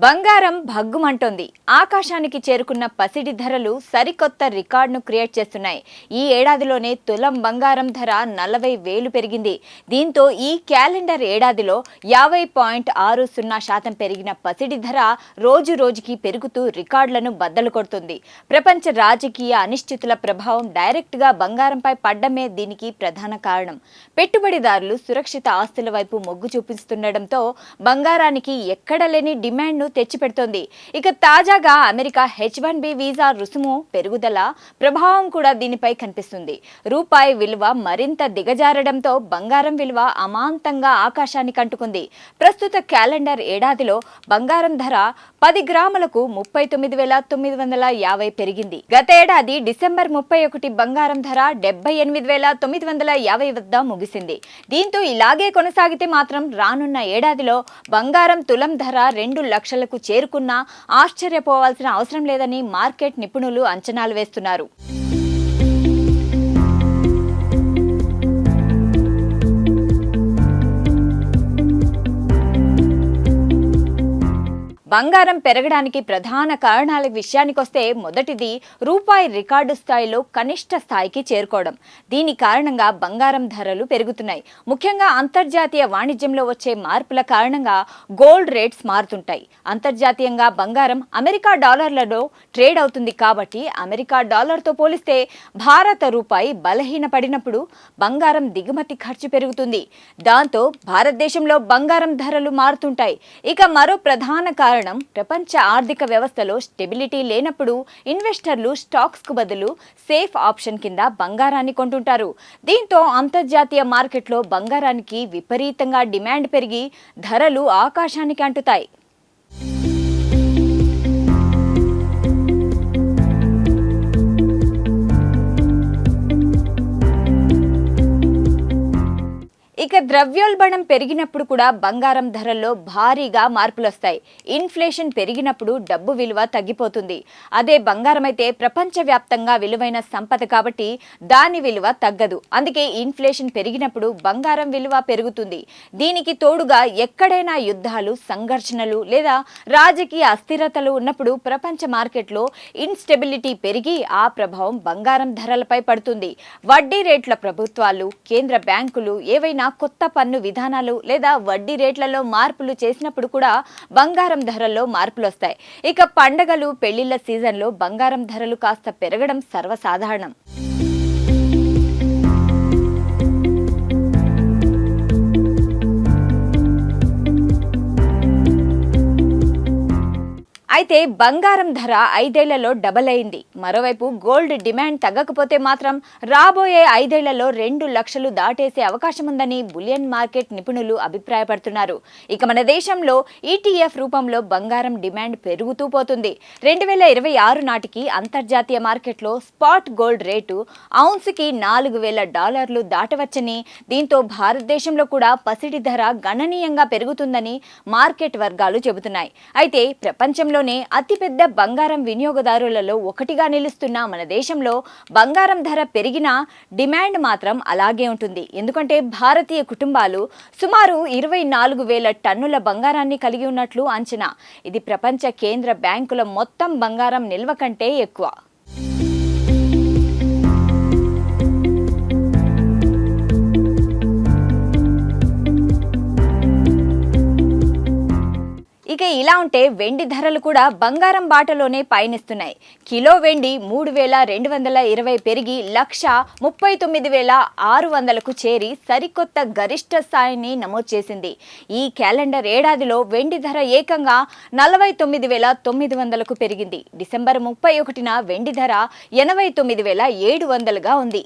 బంగారం భగ్గుమంటోంది. ఆకాశానికి చేరుకున్న పసిడి ధరలు సరికొత్త రికార్డును క్రియేట్ చేస్తున్నాయి. ఈ ఏడాదిలోనే తులం బంగారం ధర 40,000 పెరిగింది. దీంతో ఈ క్యాలెండర్ ఏడాదిలో 50.60% పెరిగిన పసిడి ధర రోజు రోజుకి పెరుగుతూ రికార్డులను బద్దలు కొడుతుంది. ప్రపంచ రాజకీయ అనిశ్చితుల ప్రభావం డైరెక్ట్ గా బంగారంపై పడ్డమే దీనికి ప్రధాన కారణం. పెట్టుబడిదారులు సురక్షిత ఆస్తుల వైపు మొగ్గు చూపిస్తుండటంతో బంగారానికి ఎక్కడలేని డిమాండ్ తెచ్చిపెడుతోంది. ఇక తాజాగా అమెరికా H-1B వీసా రుసుము పెరుగుదల ప్రభావం కూడా దీనిపై కనిపిస్తుంది. రూపాయి విలువ మరింత దిగజారడంతో బంగారం విలువ అమాంతంగా ఆకాశానికి అంటుకుంది. ప్రస్తుత క్యాలెండర్ ఏడాదిలో బంగారం ధర 10 గ్రాములకు 39,950 పెరిగింది. గత ఏడాది డిసెంబర్ 31 బంగారం ధర 78,950 వద్ద ముగిసింది. దీంతో ఇలాగే కొనసాగితే మాత్రం రానున్న ఏడాదిలో బంగారం తులం ధర 2 లక్షలకు చేరుకున్నా ఆశ్చర్యపోవాల్సిన అవసరం లేదని మార్కెట్ నిపుణులు అంచనాలు వేస్తున్నారు. బంగారం పెరగడానికి ప్రధాన కారణాల విషయానికొస్తే మొదటిది రూపాయి రికార్డు స్థాయిలో కనిష్ట స్థాయికి చేరుకోవడం. దీని కారణంగా బంగారం ధరలు పెరుగుతున్నాయి. ముఖ్యంగా అంతర్జాతీయ వాణిజ్యంలో వచ్చే మార్పుల కారణంగా గోల్డ్ రేట్స్ మారుతుంటాయి. అంతర్జాతీయంగా బంగారం అమెరికా డాలర్లలో ట్రేడ్ అవుతుంది కాబట్టి అమెరికా డాలర్తో పోలిస్తే భారత రూపాయి బలహీనపడినప్పుడు బంగారం దిగుమతి ఖర్చు పెరుగుతుంది. దాంతో భారతదేశంలో బంగారం ధరలు మారుతుంటాయి. ఇక మరో ప్రధాన కారణం ప్రపంచ ఆర్థిక వ్యవస్థలో స్టెబిలిటీ లేనప్పుడు ఇన్వెస్టర్లు స్టాక్స్ కు బదులు సేఫ్ ఆప్షన్ కింద బంగారాన్ని కొంటుంటారు. దీంతో అంతర్జాతీయ మార్కెట్లో బంగారానికి విపరీతంగా డిమాండ్ పెరిగి ధరలు ఆకాశానికి అంటుతాయి. ఇక ద్రవ్యోల్బణం పెరిగినప్పుడు కూడా బంగారం ధరల్లో భారీగా మార్పులు వస్తాయి. ఇన్ఫ్లేషన్ పెరిగినప్పుడు డబ్బు విలువ తగ్గిపోతుంది. అదే బంగారం అయితే ప్రపంచవ్యాప్తంగా విలువైన సంపద కాబట్టి దాని విలువ తగ్గదు. అందుకే ఇన్ఫ్లేషన్ పెరిగినప్పుడు బంగారం విలువ పెరుగుతుంది. దీనికి తోడుగా ఎక్కడైనా యుద్ధాలు, సంఘర్షణలు లేదా రాజకీయ అస్థిరతలు ఉన్నప్పుడు ప్రపంచ మార్కెట్లో ఇన్స్టెబిలిటీ పెరిగి ఆ ప్రభావం బంగారం ధరలపై పడుతుంది. వడ్డీ రేట్ల ప్రభుత్వాలు, కేంద్ర బ్యాంకులు ఏవైనా కొత్త పన్ను విధానాలు లేదా వడ్డీ రేట్లలో మార్పులు చేసినప్పుడు కూడా బంగారం ధరల్లో మార్పులు వస్తాయి. ఇక పండగలు, పెళ్లిళ్ల సీజన్లో బంగారం ధరలు కాస్త పెరగడం సర్వసాధారణం. అయితే బంగారం ధర 5 ఏళ్లలో డబల్ అయింది. మరోవైపు గోల్డ్ డిమాండ్ తగ్గకపోతే మాత్రం రాబోయే 5 ఏళ్లలో 2 లక్షలు దాటేసే అవకాశం ఉందని బులియన్ మార్కెట్ నిపుణులు అభిప్రాయపడుతున్నారు. ఇక మన దేశంలో ETF రూపంలో బంగారం డిమాండ్ పెరుగుతూ పోతుంది. 2026 నాటికి అంతర్జాతీయ మార్కెట్లో స్పాట్ గోల్డ్ రేటు ఔన్స్కి $4,000 దాటవచ్చని, దీంతో భారతదేశంలో కూడా పసిడి ధర గణనీయంగా పెరుగుతుందని మార్కెట్ వర్గాలు చెబుతున్నాయి. అయితే ప్రపంచంలో అతిపెద్ద బంగారం వినియోగదారులలో ఒకటిగా నిలుస్తున్న మన దేశంలో బంగారం ధర పెరిగినా డిమాండ్ మాత్రం అలాగే ఉంటుంది. ఎందుకంటే భారతీయ కుటుంబాలు సుమారు 24,000 టన్నుల బంగారాన్ని కలిగి ఉన్నట్లు అంచనా. ఇది ప్రపంచ కేంద్ర బ్యాంకుల మొత్తం బంగారం నిల్వ కంటే ఎక్కువ. ఇక ఇలా ఉంటే వెండి ధరలు కూడా బంగారం బాటలోనే పయనిస్తున్నాయి. కిలో వెండి 3,220 పెరిగి 1,39,600కు చేరి సరికొత్త గరిష్ట స్థాయిని నమోదు చేసింది. ఈ క్యాలెండర్ ఏడాదిలో వెండి ధర ఏకంగా 49,900కు పెరిగింది. డిసెంబర్ 31న వెండి ధర 89,700గా ఉంది.